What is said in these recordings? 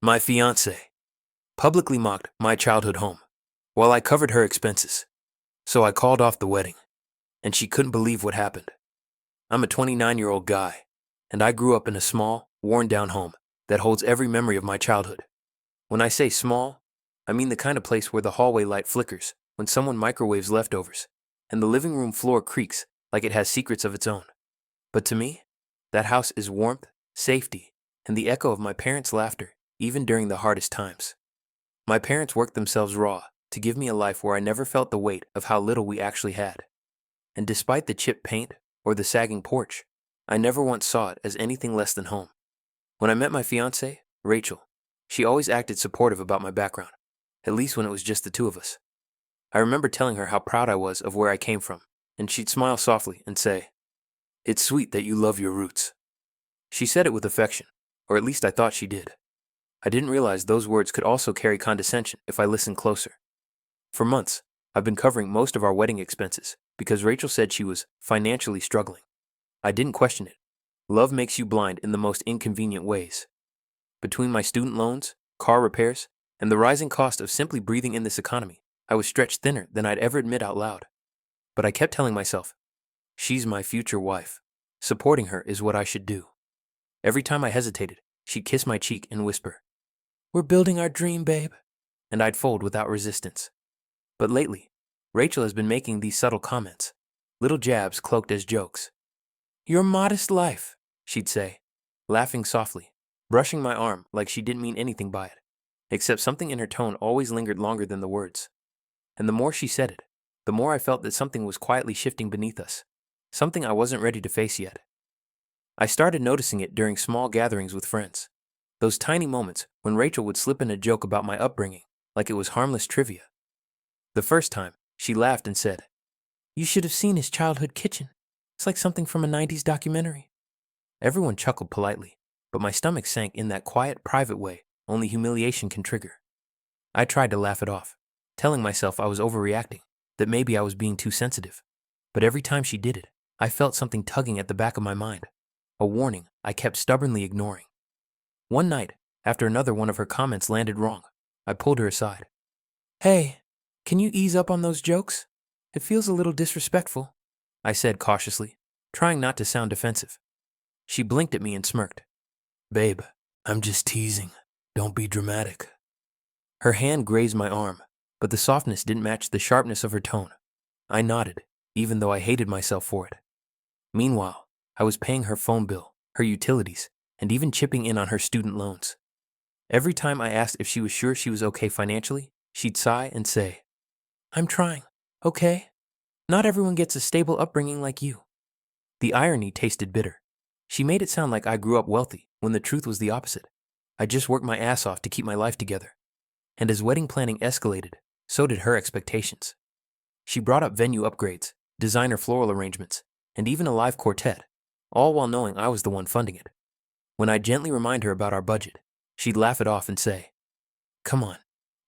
My fiancée publicly mocked my childhood home while I covered her expenses. So I called off the wedding, and she couldn't believe what happened. I'm a 29-year-old guy, and I grew up in a small, worn-down home that holds every memory of my childhood. When I say small, I mean the kind of place where the hallway light flickers when someone microwaves leftovers, and the living room floor creaks like it has secrets of its own. But to me, that house is warmth, safety, and the echo of my parents' laughter, even during the hardest times. My parents worked themselves raw to give me a life where I never felt the weight of how little we actually had. And despite the chipped paint or the sagging porch, I never once saw it as anything less than home. When I met my fiancée, Rachel, she always acted supportive about my background, at least when it was just the two of us. I remember telling her how proud I was of where I came from, and she'd smile softly and say, "It's sweet that you love your roots." She said it with affection, or at least I thought she did. I didn't realize those words could also carry condescension if I listened closer. For months, I've been covering most of our wedding expenses because Rachel said she was financially struggling. I didn't question it. Love makes you blind in the most inconvenient ways. Between my student loans, car repairs, and the rising cost of simply breathing in this economy, I was stretched thinner than I'd ever admit out loud. But I kept telling myself, she's my future wife. Supporting her is what I should do. Every time I hesitated, she'd kiss my cheek and whisper, "We're building our dream, babe." And I'd fold without resistance. But lately, Rachel has been making these subtle comments, little jabs cloaked as jokes. "Your modest life," she'd say, laughing softly, brushing my arm like she didn't mean anything by it, except something in her tone always lingered longer than the words. And the more she said it, the more I felt that something was quietly shifting beneath us, something I wasn't ready to face yet. I started noticing it during small gatherings with friends, those tiny moments when Rachel would slip in a joke about my upbringing, like it was harmless trivia. The first time, she laughed and said, "You should have seen his childhood kitchen. It's like something from a 90s documentary." Everyone chuckled politely, but my stomach sank in that quiet, private way only humiliation can trigger. I tried to laugh it off, telling myself I was overreacting, that maybe I was being too sensitive. But every time she did it, I felt something tugging at the back of my mind, a warning I kept stubbornly ignoring. One night, after another one of her comments landed wrong, I pulled her aside. "Hey, can you ease up on those jokes? It feels a little disrespectful," I said cautiously, trying not to sound defensive. She blinked at me and smirked. "Babe, I'm just teasing. Don't be dramatic." Her hand grazed my arm, but the softness didn't match the sharpness of her tone. I nodded, even though I hated myself for it. Meanwhile, I was paying her phone bill, her utilities, and even chipping in on her student loans. Every time I asked if she was sure she was okay financially, she'd sigh and say, "I'm trying, okay? Not everyone gets a stable upbringing like you." The irony tasted bitter. She made it sound like I grew up wealthy, when the truth was the opposite. I just worked my ass off to keep my life together. And as wedding planning escalated, so did her expectations. She brought up venue upgrades, designer floral arrangements, and even a live quartet, all while knowing I was the one funding it. When I gently remind her about our budget, she'd laugh it off and say, "Come on,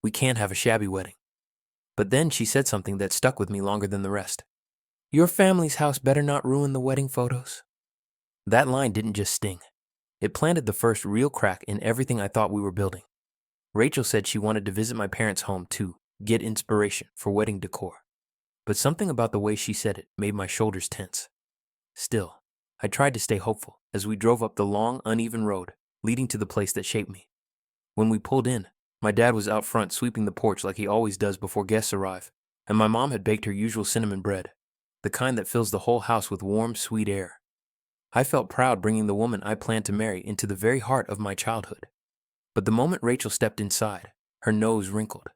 we can't have a shabby wedding." But then she said something that stuck with me longer than the rest. "Your family's house better not ruin the wedding photos." That line didn't just sting. It planted the first real crack in everything I thought we were building. Rachel said she wanted to visit my parents' home to get inspiration for wedding decor. But something about the way she said it made my shoulders tense. Still, I tried to stay hopeful as we drove up the long, uneven road leading to the place that shaped me. When we pulled in, my dad was out front sweeping the porch like he always does before guests arrive, and my mom had baked her usual cinnamon bread, the kind that fills the whole house with warm, sweet air. I felt proud bringing the woman I planned to marry into the very heart of my childhood. But the moment Rachel stepped inside, her nose wrinkled.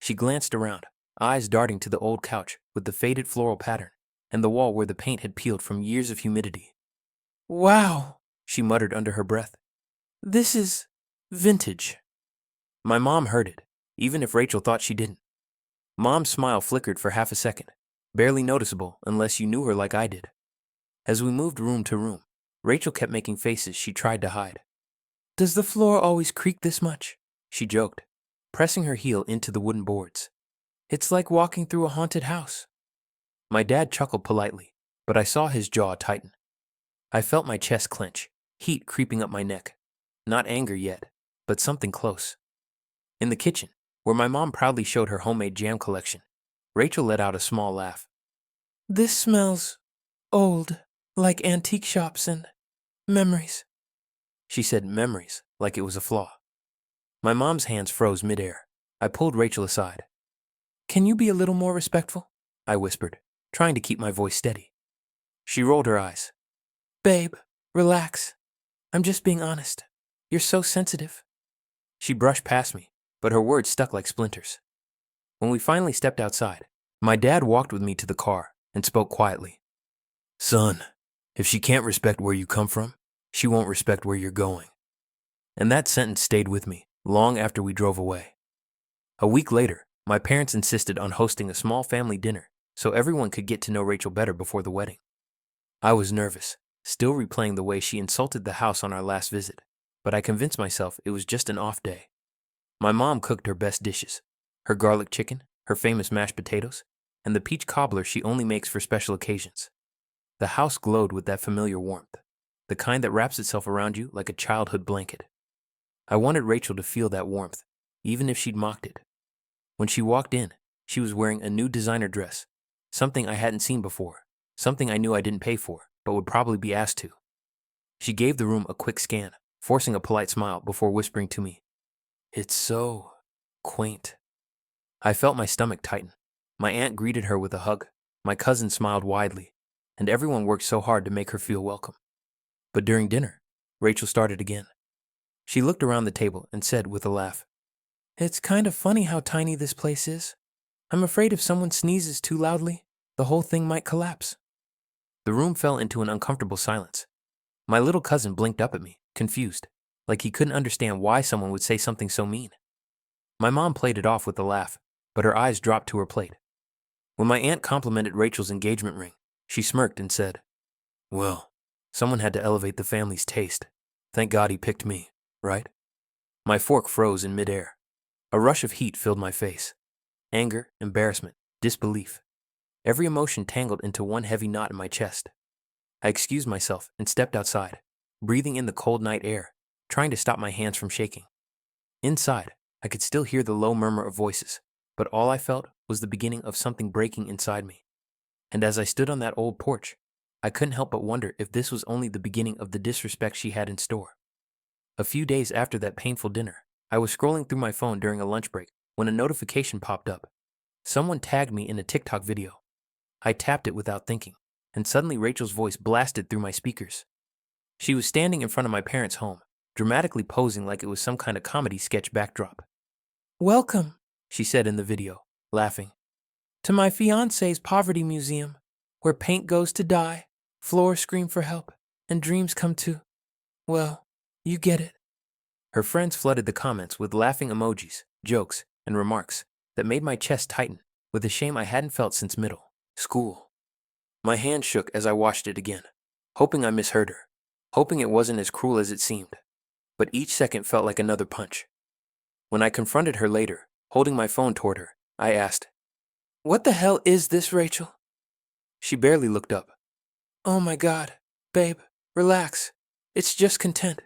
She glanced around, eyes darting to the old couch with the faded floral pattern and the wall where the paint had peeled from years of humidity. "Wow," she muttered under her breath. "This is vintage." My mom heard it, even if Rachel thought she didn't. Mom's smile flickered for half a second, barely noticeable unless you knew her like I did. As we moved room to room, Rachel kept making faces she tried to hide. "Does the floor always creak this much?" she joked, pressing her heel into the wooden boards. "It's like walking through a haunted house." My dad chuckled politely, but I saw his jaw tighten. I felt my chest clench, heat creeping up my neck. Not anger yet, but something close. In the kitchen, where my mom proudly showed her homemade jam collection, Rachel let out a small laugh. "This smells old, like antique shops and memories." She said memories like it was a flaw. My mom's hands froze midair. I pulled Rachel aside. "Can you be a little more respectful?" I whispered, trying to keep my voice steady. She rolled her eyes. "Babe, relax. I'm just being honest. You're so sensitive." She brushed past me, but her words stuck like splinters. When we finally stepped outside, my dad walked with me to the car and spoke quietly. "Son, if she can't respect where you come from, she won't respect where you're going." And that sentence stayed with me long after we drove away. A week later, my parents insisted on hosting a small family dinner so everyone could get to know Rachel better before the wedding. I was nervous, still replaying the way she insulted the house on our last visit, but I convinced myself it was just an off day. My mom cooked her best dishes, her garlic chicken, her famous mashed potatoes, and the peach cobbler she only makes for special occasions. The house glowed with that familiar warmth, the kind that wraps itself around you like a childhood blanket. I wanted Rachel to feel that warmth, even if she'd mocked it. When she walked in, she was wearing a new designer dress, something I hadn't seen before, something I knew I didn't pay for, but would probably be asked to. She gave the room a quick scan, forcing a polite smile before whispering to me, "It's so quaint." I felt my stomach tighten. My aunt greeted her with a hug, my cousin smiled widely, and everyone worked so hard to make her feel welcome. But during dinner, Rachel started again. She looked around the table and said with a laugh, "It's kind of funny how tiny this place is. I'm afraid if someone sneezes too loudly, the whole thing might collapse." The room fell into an uncomfortable silence. My little cousin blinked up at me, confused, like he couldn't understand why someone would say something so mean. My mom played it off with a laugh, but her eyes dropped to her plate. When my aunt complimented Rachel's engagement ring, she smirked and said, "Well, someone had to elevate the family's taste. Thank God he picked me, right?" My fork froze in midair. A rush of heat filled my face. Anger, embarrassment, disbelief. Every emotion tangled into one heavy knot in my chest. I excused myself and stepped outside, breathing in the cold night air, trying to stop my hands from shaking. Inside, I could still hear the low murmur of voices, but all I felt was the beginning of something breaking inside me. And as I stood on that old porch, I couldn't help but wonder if this was only the beginning of the disrespect she had in store. A few days after that painful dinner, I was scrolling through my phone during a lunch break when a notification popped up. Someone tagged me in a TikTok video. I tapped it without thinking, and suddenly Rachel's voice blasted through my speakers. She was standing in front of my parents' home, dramatically posing like it was some kind of comedy sketch backdrop. "Welcome," she said in the video, laughing, "to my fiancé's poverty museum, where paint goes to die, floors scream for help, and dreams come to, well, you get it." Her friends flooded the comments with laughing emojis, jokes, and remarks that made my chest tighten with a shame I hadn't felt since middle school. My hand shook as I watched it again, hoping I misheard her, hoping it wasn't as cruel as it seemed. But each second felt like another punch. When I confronted her later, holding my phone toward her, I asked, "What the hell is this, Rachel?" She barely looked up. "Oh my God, babe, relax. It's just content.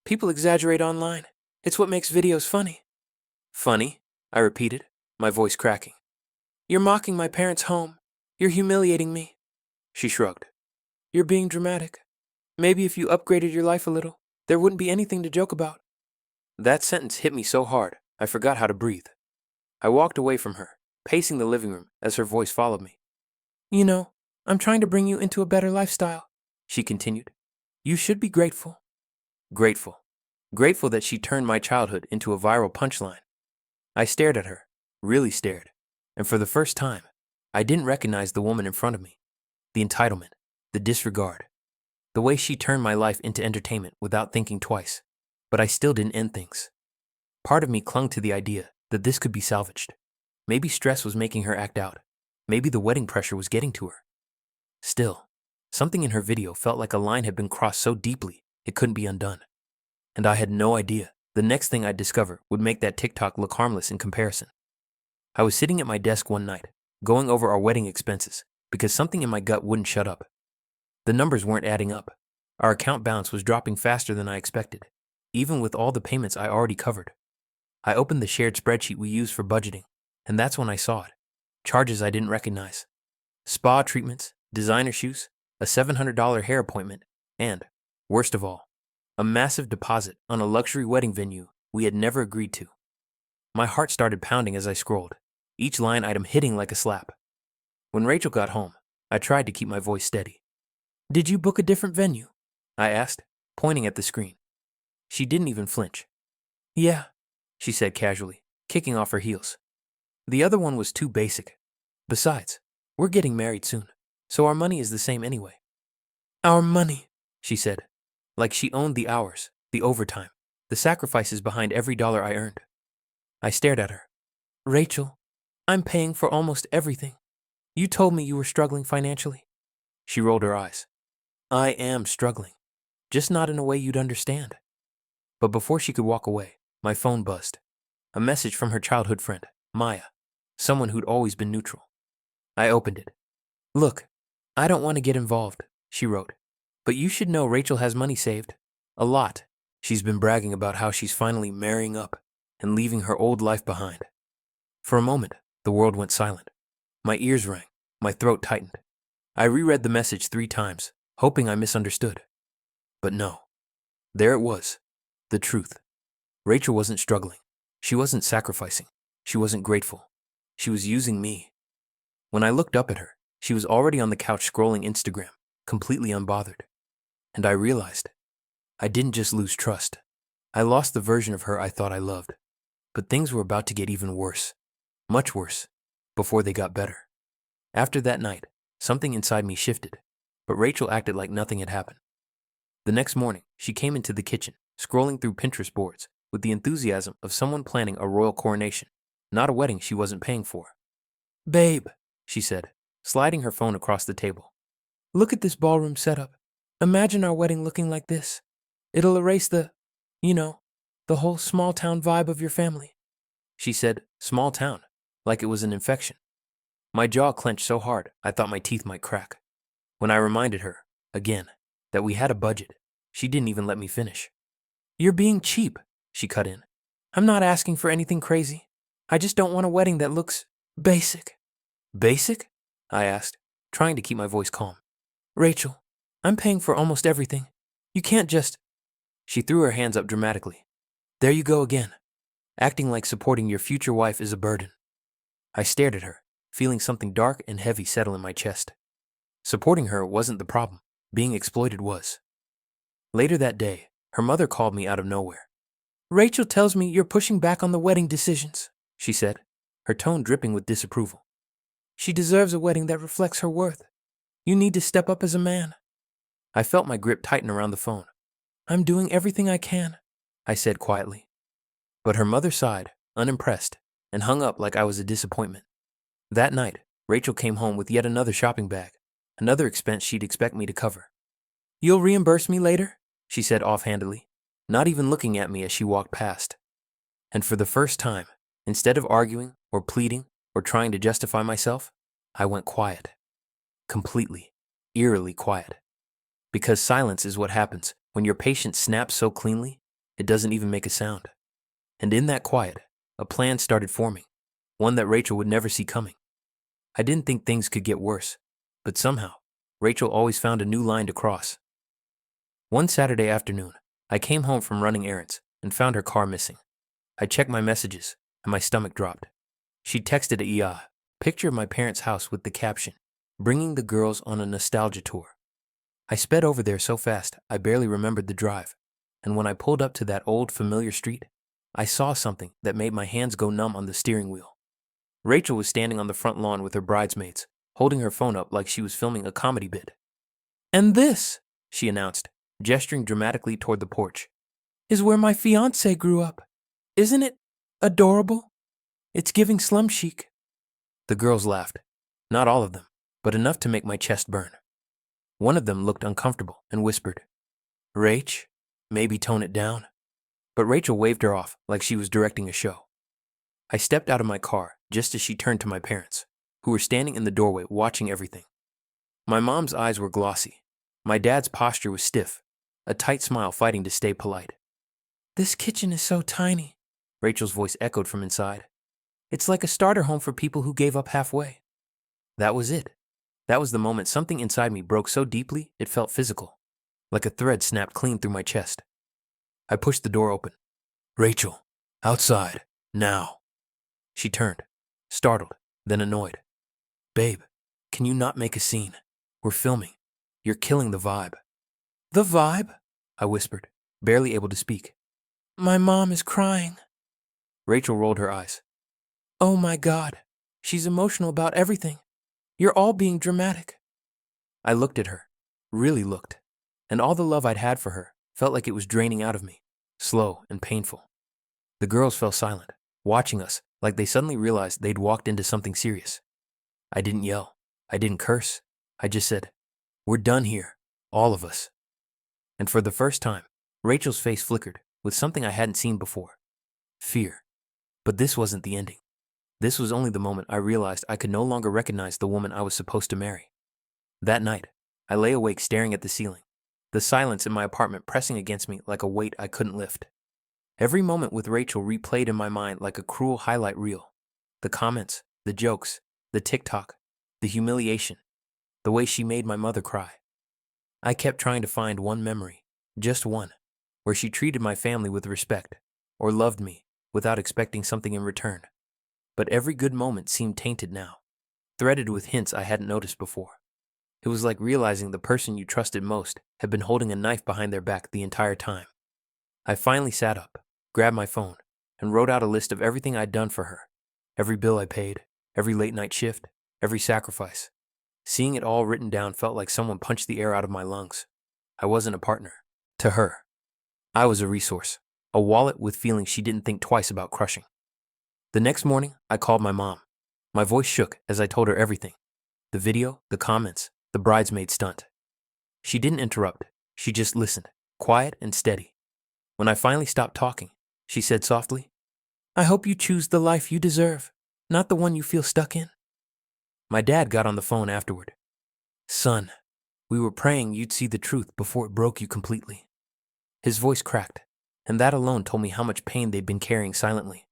People exaggerate online. It's what makes videos funny." "Funny?" I repeated, my voice cracking. "You're mocking my parents' home. You're humiliating me." She shrugged. "You're being dramatic. Maybe if you upgraded your life a little, there wouldn't be anything to joke about." That sentence hit me so hard, I forgot how to breathe. I walked away from her, pacing the living room as her voice followed me. "You know, I'm trying to bring you into a better lifestyle," she continued. "You should be grateful." Grateful. Grateful that she turned my childhood into a viral punchline. I stared at her, really stared, and for the first time, I didn't recognize the woman in front of me. The entitlement, the disregard, the way she turned my life into entertainment without thinking twice. But I still didn't end things. Part of me clung to the idea that this could be salvaged. Maybe stress was making her act out. Maybe the wedding pressure was getting to her. Still, something in her video felt like a line had been crossed so deeply it couldn't be undone. And I had no idea the next thing I'd discover would make that TikTok look harmless in comparison. I was sitting at my desk one night, going over our wedding expenses, because something in my gut wouldn't shut up. The numbers weren't adding up. Our account balance was dropping faster than I expected. even with all the payments I already covered. I opened the shared spreadsheet we use for budgeting, and that's when I saw it. Charges I didn't recognize. Spa treatments, designer shoes, a $700 hair appointment, and, worst of all, a massive deposit on a luxury wedding venue we had never agreed to. My heart started pounding as I scrolled, each line item hitting like a slap. When Rachel got home, I tried to keep my voice steady. "Did you book a different venue?" I asked, pointing at the screen. She didn't even flinch. "Yeah," she said casually, kicking off her heels. "The other one was too basic. Besides, we're getting married soon, so our money is the same anyway." "Our money," she said, like she owned the hours, the overtime, the sacrifices behind every dollar I earned. I stared at her. "Rachel, I'm paying for almost everything. You told me you were struggling financially." She rolled her eyes. "I am struggling, just not in a way you'd understand." But before she could walk away, my phone buzzed. A message from her childhood friend, Maya, someone who'd always been neutral. I opened it. "Look, I don't want to get involved," she wrote, "but you should know Rachel has money saved. A lot. She's been bragging about how she's finally marrying up and leaving her old life behind." For a moment, the world went silent. My ears rang, my throat tightened. I reread the message 3 times, hoping I misunderstood. But no. There it was. The truth. Rachel wasn't struggling. She wasn't sacrificing. She wasn't grateful. She was using me. When I looked up at her, she was already on the couch scrolling Instagram, completely unbothered. And I realized, I didn't just lose trust. I lost the version of her I thought I loved. But things were about to get even worse. Much worse. Before they got better. After that night, something inside me shifted, but Rachel acted like nothing had happened. The next morning, she came into the kitchen, scrolling through Pinterest boards, with the enthusiasm of someone planning a royal coronation, not a wedding she wasn't paying for. "Babe," she said, sliding her phone across the table. "Look at this ballroom setup. Imagine our wedding looking like this. It'll erase the whole small town vibe of your family." She said, "small town," like it was an infection. My jaw clenched so hard I thought my teeth might crack. When I reminded her, again, that we had a budget, she didn't even let me finish. "You're being cheap," she cut in. "I'm not asking for anything crazy. I just don't want a wedding that looks basic." "Basic?" I asked, trying to keep my voice calm. "Rachel, I'm paying for almost everything. You can't just—" She threw her hands up dramatically. "There you go again, acting like supporting your future wife is a burden." I stared at her, feeling something dark and heavy settle in my chest. Supporting her wasn't the problem. Being exploited was. Later that day, her mother called me out of nowhere. "Rachel tells me you're pushing back on the wedding decisions," she said, her tone dripping with disapproval. "She deserves a wedding that reflects her worth. You need to step up as a man." I felt my grip tighten around the phone. "I'm doing everything I can," I said quietly. But her mother sighed, unimpressed, and hung up like I was a disappointment. That night, Rachel came home with yet another shopping bag, another expense she'd expect me to cover. "You'll reimburse me later?" she said offhandedly, not even looking at me as she walked past. And for the first time, instead of arguing or pleading or trying to justify myself, I went quiet. Completely, eerily quiet. Because silence is what happens when your patience snaps so cleanly, it doesn't even make a sound. And in that quiet, a plan started forming, one that Rachel would never see coming. I didn't think things could get worse, but somehow, Rachel always found a new line to cross. One Saturday afternoon, I came home from running errands and found her car missing. I checked my messages, and my stomach dropped. She texted a picture of my parents' house with the caption, "Bringing the girls on a nostalgia tour." I sped over there so fast I barely remembered the drive, and when I pulled up to that old familiar street, I saw something that made my hands go numb on the steering wheel. Rachel was standing on the front lawn with her bridesmaids, holding her phone up like she was filming a comedy bit. "And this," she announced, gesturing dramatically toward the porch, "is where my fiancé grew up. Isn't it adorable? It's giving slum chic." The girls laughed. Not all of them, but enough to make my chest burn. One of them looked uncomfortable and whispered, "Rach, maybe tone it down." But Rachel waved her off like she was directing a show. I stepped out of my car just as she turned to my parents, who were standing in the doorway watching everything. My mom's eyes were glossy. My dad's posture was stiff, a tight smile fighting to stay polite. This kitchen is so tiny, Rachel's voice echoed from inside. It's like a starter home for people who gave up halfway. That was it. That was the moment something inside me broke so deeply it felt physical, like a thread snapped clean through my chest. I pushed the door open. Rachel, outside, now. She turned, startled, then annoyed. Babe, can you not make a scene? We're filming. You're killing the vibe. The vibe? I whispered, barely able to speak. My mom is crying. Rachel rolled her eyes. Oh my God, she's emotional about everything. You're all being dramatic. I looked at her, really looked, and all the love I'd had for her felt like it was draining out of me, slow and painful. The girls fell silent, watching us like they suddenly realized they'd walked into something serious. I didn't yell. I didn't curse. I just said, we're done here, all of us. And for the first time, Rachel's face flickered with something I hadn't seen before. Fear. But this wasn't the ending. This was only the moment I realized I could no longer recognize the woman I was supposed to marry. That night, I lay awake staring at the ceiling, the silence in my apartment pressing against me like a weight I couldn't lift. Every moment with Rachel replayed in my mind like a cruel highlight reel. The comments, the jokes, the TikTok, the humiliation, the way she made my mother cry. I kept trying to find one memory, just one, where she treated my family with respect, or loved me without expecting something in return. But every good moment seemed tainted now, threaded with hints I hadn't noticed before. It was like realizing the person you trusted most had been holding a knife behind their back the entire time. I finally sat up, grabbed my phone, and wrote out a list of everything I'd done for her. Every bill I paid, every late night shift, every sacrifice. Seeing it all written down felt like someone punched the air out of my lungs. I wasn't a partner. To her, I was a resource, a wallet with feelings she didn't think twice about crushing. The next morning, I called my mom. My voice shook as I told her everything. The video, the comments, the bridesmaid stunt. She didn't interrupt. She just listened, quiet and steady. When I finally stopped talking, she said softly, I hope you choose the life you deserve, not the one you feel stuck in. My dad got on the phone afterward. Son, we were praying you'd see the truth before it broke you completely. His voice cracked, and that alone told me how much pain they'd been carrying silently.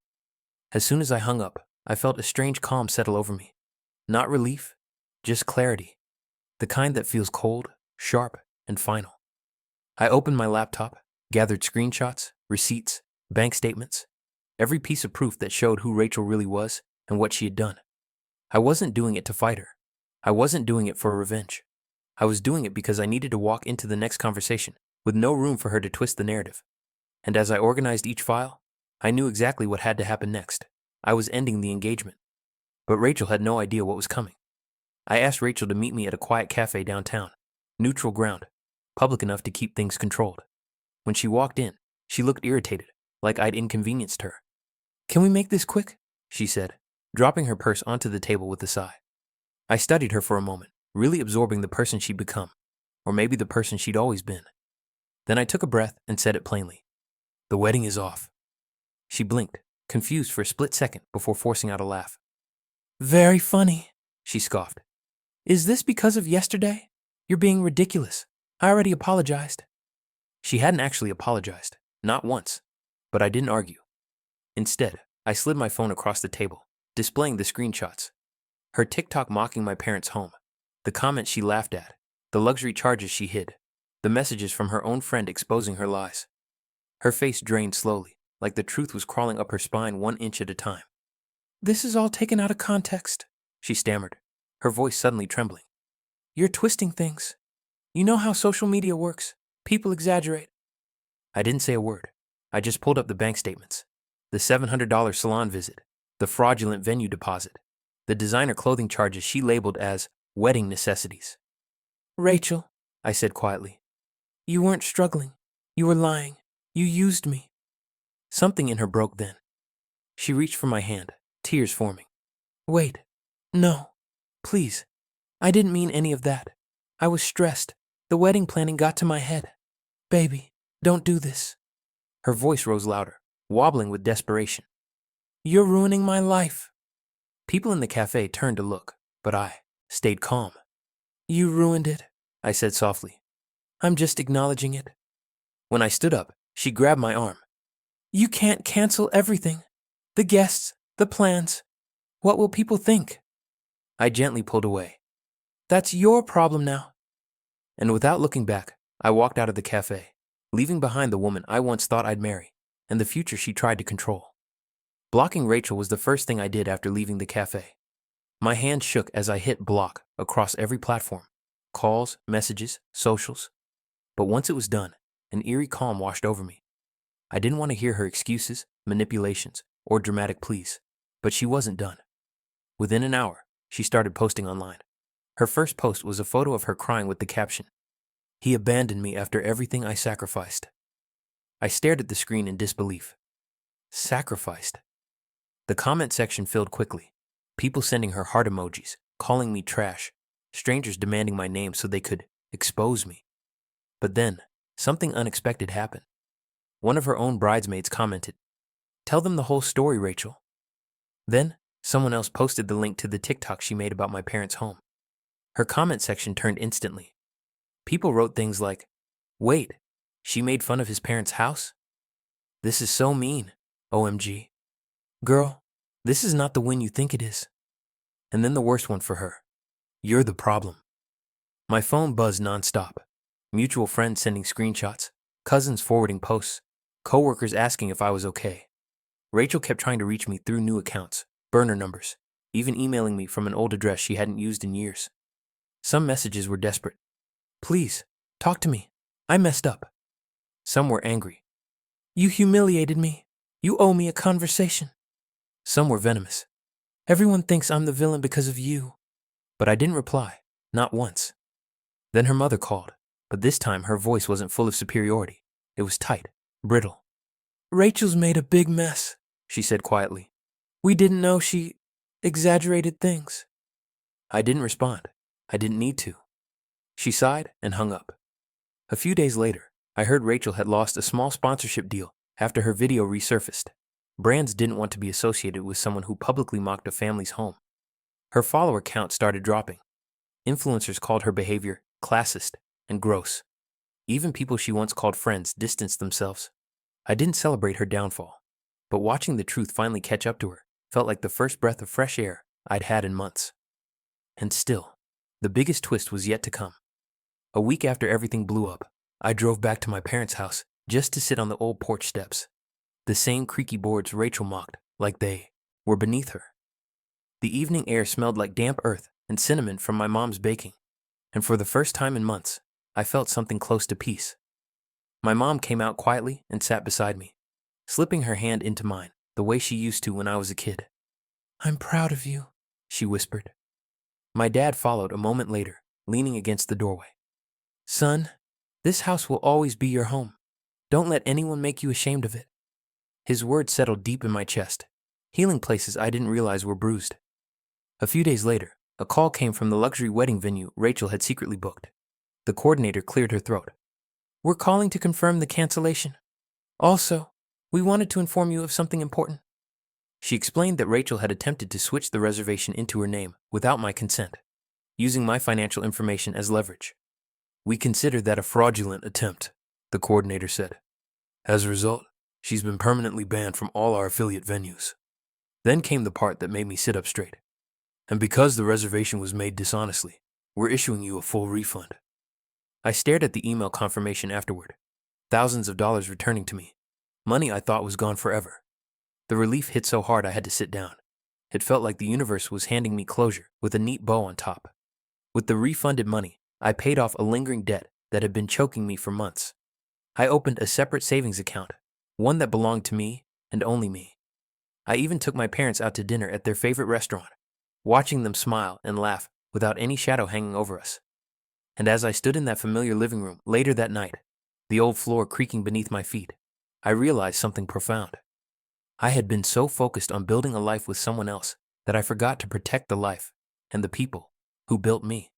As soon as I hung up, I felt a strange calm settle over me. Not relief, just clarity. The kind that feels cold, sharp, and final. I opened my laptop, gathered screenshots, receipts, bank statements, every piece of proof that showed who Rachel really was and what she had done. I wasn't doing it to fight her. I wasn't doing it for revenge. I was doing it because I needed to walk into the next conversation with no room for her to twist the narrative. And as I organized each file, I knew exactly what had to happen next. I was ending the engagement. But Rachel had no idea what was coming. I asked Rachel to meet me at a quiet cafe downtown, neutral ground, public enough to keep things controlled. When she walked in, she looked irritated, like I'd inconvenienced her. Can we make this quick? She said, dropping her purse onto the table with a sigh. I studied her for a moment, really absorbing the person she'd become, or maybe the person she'd always been. Then I took a breath and said it plainly. The wedding is off. She blinked, confused for a split second before forcing out a laugh. Very funny, she scoffed. Is this because of yesterday? You're being ridiculous. I already apologized. She hadn't actually apologized, not once, but I didn't argue. Instead, I slid my phone across the table, displaying the screenshots. Her TikTok mocking my parents' home, the comments she laughed at, the luxury charges she hid, the messages from her own friend exposing her lies. Her face drained slowly, like the truth was crawling up her spine 1 inch at a time. This is all taken out of context, she stammered, her voice suddenly trembling. You're twisting things. You know how social media works. People exaggerate. I didn't say a word. I just pulled up the bank statements. The $700 salon visit, the fraudulent venue deposit, the designer clothing charges she labeled as wedding necessities. Rachel, I said quietly, you weren't struggling. You were lying. You used me. Something in her broke then. She reached for my hand, tears forming. Wait. No. Please. I didn't mean any of that. I was stressed. The wedding planning got to my head. Baby, don't do this. Her voice rose louder, wobbling with desperation. You're ruining my life. People in the cafe turned to look, but I stayed calm. You ruined it, I said softly. I'm just acknowledging it. When I stood up, she grabbed my arm. You can't cancel everything. The guests, the plans. What will people think? I gently pulled away. That's your problem now. And without looking back, I walked out of the cafe, leaving behind the woman I once thought I'd marry and the future she tried to control. Blocking Rachel was the first thing I did after leaving the cafe. My hand shook as I hit block across every platform, calls, messages, socials. But once it was done, an eerie calm washed over me. I didn't want to hear her excuses, manipulations, or dramatic pleas, but she wasn't done. Within an hour, she started posting online. Her first post was a photo of her crying with the caption, "He abandoned me after everything I sacrificed." I stared at the screen in disbelief. Sacrificed? The comment section filled quickly. People sending her heart emojis, calling me trash, strangers demanding my name so they could expose me. But then, something unexpected happened. One of her own bridesmaids commented, "Tell them the whole story, Rachel." Then, someone else posted the link to the TikTok she made about my parents' home. Her comment section turned instantly. People wrote things like, "Wait, she made fun of his parents' house? This is so mean, OMG. Girl, this is not the win you think it is." And then the worst one for her. "You're the problem." My phone buzzed nonstop. Mutual friends sending screenshots, cousins forwarding posts, coworkers asking if I was okay. Rachel kept trying to reach me through new accounts, burner numbers, even emailing me from an old address she hadn't used in years. Some messages were desperate. "Please, talk to me. I messed up." Some were angry. "You humiliated me. You owe me a conversation." Some were venomous. "Everyone thinks I'm the villain because of you." But I didn't reply, not once. Then her mother called, but this time her voice wasn't full of superiority. It was tight, brittle. "Rachel's made a big mess," she said quietly. "We didn't know she exaggerated things." I didn't respond. I didn't need to. She sighed and hung up. A few days later, I heard Rachel had lost a small sponsorship deal after her video resurfaced. Brands didn't want to be associated with someone who publicly mocked a family's home. Her follower count started dropping. Influencers called her behavior classist and gross. Even people she once called friends distanced themselves. I didn't celebrate her downfall, but watching the truth finally catch up to her felt like the first breath of fresh air I'd had in months. And still, the biggest twist was yet to come. A week after everything blew up, I drove back to my parents' house just to sit on the old porch steps. The same creaky boards Rachel mocked, like they were beneath her. The evening air smelled like damp earth and cinnamon from my mom's baking, and for the first time in months, I felt something close to peace. My mom came out quietly and sat beside me, slipping her hand into mine the way she used to when I was a kid. "I'm proud of you," she whispered. My dad followed a moment later, leaning against the doorway. "Son, this house will always be your home. Don't let anyone make you ashamed of it." His words settled deep in my chest, healing places I didn't realize were bruised. A few days later, a call came from the luxury wedding venue Rachel had secretly booked. The coordinator cleared her throat. "We're calling to confirm the cancellation. Also, we wanted to inform you of something important." She explained that Rachel had attempted to switch the reservation into her name without my consent, using my financial information as leverage. "We consider that a fraudulent attempt," the coordinator said. "As a result, she's been permanently banned from all our affiliate venues." Then came the part that made me sit up straight. "And because the reservation was made dishonestly, we're issuing you a full refund." I stared at the email confirmation afterward. Thousands of dollars returning to me. Money I thought was gone forever. The relief hit so hard I had to sit down. It felt like the universe was handing me closure with a neat bow on top. With the refunded money, I paid off a lingering debt that had been choking me for months. I opened a separate savings account, one that belonged to me and only me. I even took my parents out to dinner at their favorite restaurant, watching them smile and laugh without any shadow hanging over us. And as I stood in that familiar living room later that night, the old floor creaking beneath my feet, I realized something profound. I had been so focused on building a life with someone else that I forgot to protect the life and the people who built me.